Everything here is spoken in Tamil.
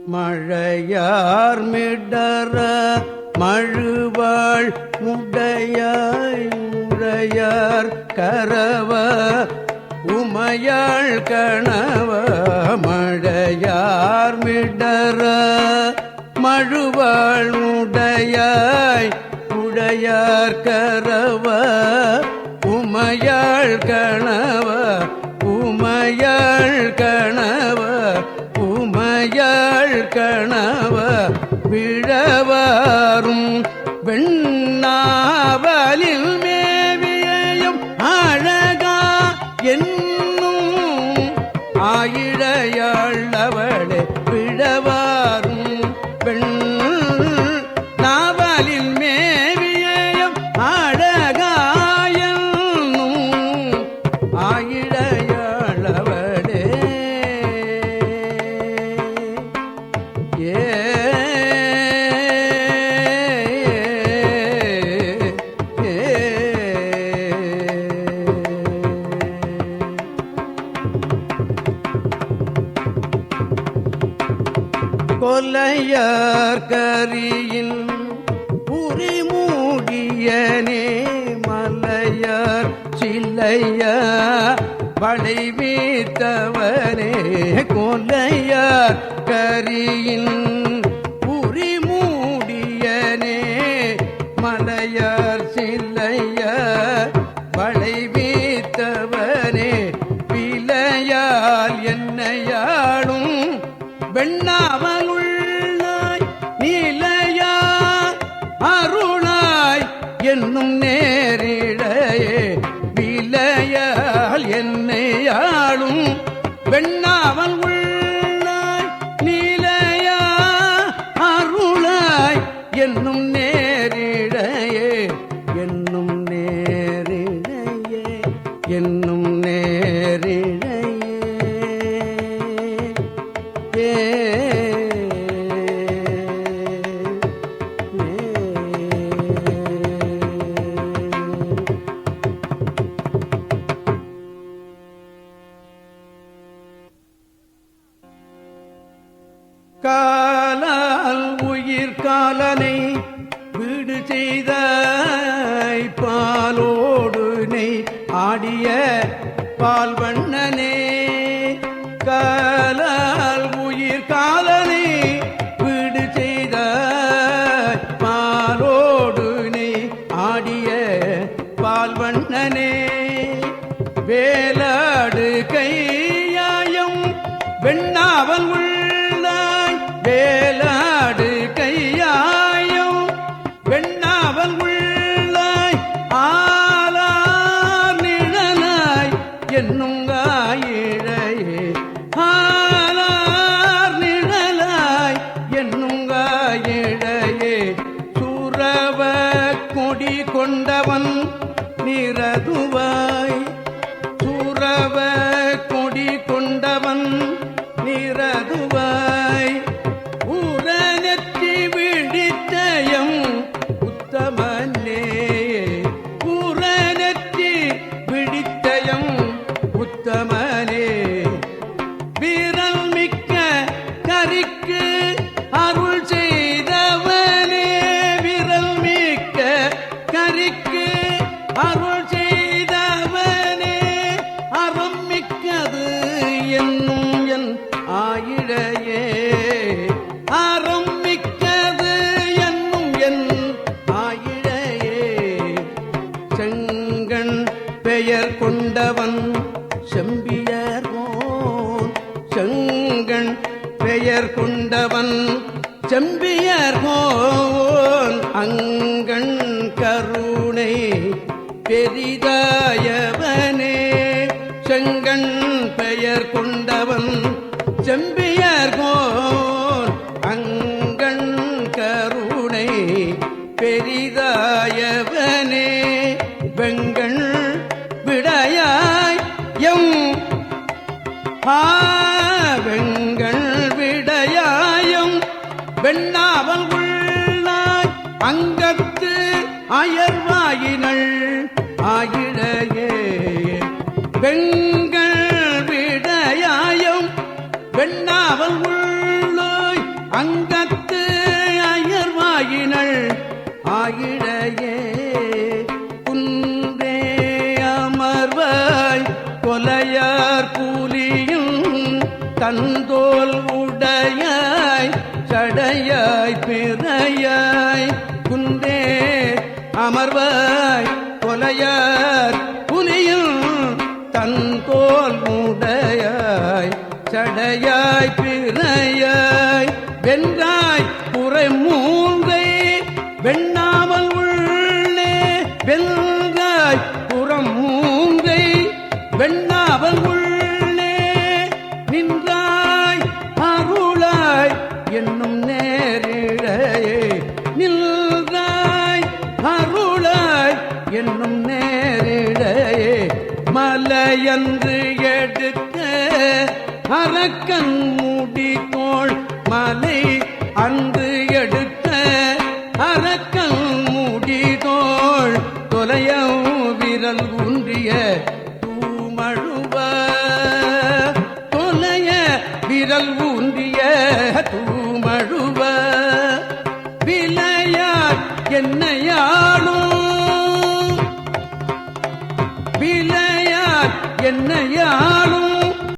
மழையார் மிடற மழுவாள் முடையாய் முழையார் கரவ உமையாள் கணவ மழையார் மிடற மழுவாள் முடையாய் உடையார் கரவ உமையாள் கணவ உமையாள் கணவ உமையாள் கணவ விழவாரும் வெண்ணாவலில் மேவியையும் அழகா என்னும் ஆயிழையாள் அவளே விழவாரும் வெண் நாவலில் மேவியையும் அழகா என்னும் ஆயிழையாள் அவளே கொலையார் கரியின் புரிமூடியனே மலையார் சில்லையா வளைவீத்தவனே கொலையார் கரியின் புரிமூடியனே மலையார் சில்லையா வளைவீத்தவனே பிழையால் என்னையாளும் வெண்ணாவலுள்ளாய் நீலையா அருளாய் என்னும் நேரிழையே விலையால் என்னையாளும் வெண்ணாவல் உள்ளாய் நீலையா அருளாய் என்னும் நேரிழையே என்னும் நேரிழையே என்னும் நேரிழையே காலால் உயிர் காலனை வீடு செய்த பாலோடு நெய் ஆடிய பால்வண்ணனே காலால் உயிர் காலனை வீடு செய்த பாலோடு நெய் ஆடிய பால்வண்ணனே வேலாடு கையாயம் வெண்ணாவல் உள்ளாய் வேலாடு கையாயம் வெண்ணாவல் உள்ளாய் ஆலார் நிழலாய் என்னும் காயிழையே ஆலார் நிழலாய் என்னும் காயிழையே சுரவ கொடி கொண்டவன் நிரதுவாய் சுரவ கொடி கொண்டவன் நிரதுவாய் ஊரநெற்றி விழித்தயம் உத்தமனே ஊரநெற்றி விழித்தயம் உத்தமனே வீரல் மிக்க கரிக்கு அருள் செய்தவனே வீரல் மிக்க கரிக்கு அருள் செய்தவனே அறம் மிக்கது என்னும் என் ஆயிழையே அறம் மிக்கது என்னும் என் ஆயிழையே செங்கண் பெயர் கொண்டவன் செம்பியர்கோன் செங்கண் பெயர் கொண்டவன் செம்பியர்கோன் அங்கண் கருணை பெரிதாயவனே செங்கண் பெயர் கொண்டவன் செம்பியர்கோன் அங்கண் கருணை பெரிதாயவனே வெங்கண் விடையாய் எம் வெங்கண் விடையாயம் வெண்ணாவல் உள்ளாய் அங்கத்து அயர்வாயினள் ஆயிழையே வெங்கண் விடையாயம் வெண்ணாவல் உள்ளாய் அங்கத்து அயர்வாயினள் ஆயிழையே குன்றே அமர்வாய் கொலையார் கூலியும் தந்தோல் உடையாய் சடையாய் பிறையாய் குன்றே அமர்வாய் கொலையார் புலியும் தந்தோல் உடையாய் சடையாய் பிறையாய் வென்றாய் குறை மூன்றை வெண்ணாமல் உள்ளே வென்றாய் புறம் மூன்றை வெண்ணாமல் உள்ளே நின்றாய் அருளாய் என்னும் நேரிழையே நின்றாய் அருளாய் என்னும் நேரிழையே மலையன்று எடுக்க அரக்கன் முடித்தோள் மலை அன்று எடுக்க அரக்கன் முடிதோள் தொலைய விரல் ஊன்றிய தூமழுவ தொலைய விரல் ஊன்றிய தூமழுவ விளையார் என்னையாளும் விளையார் என்னையாளும்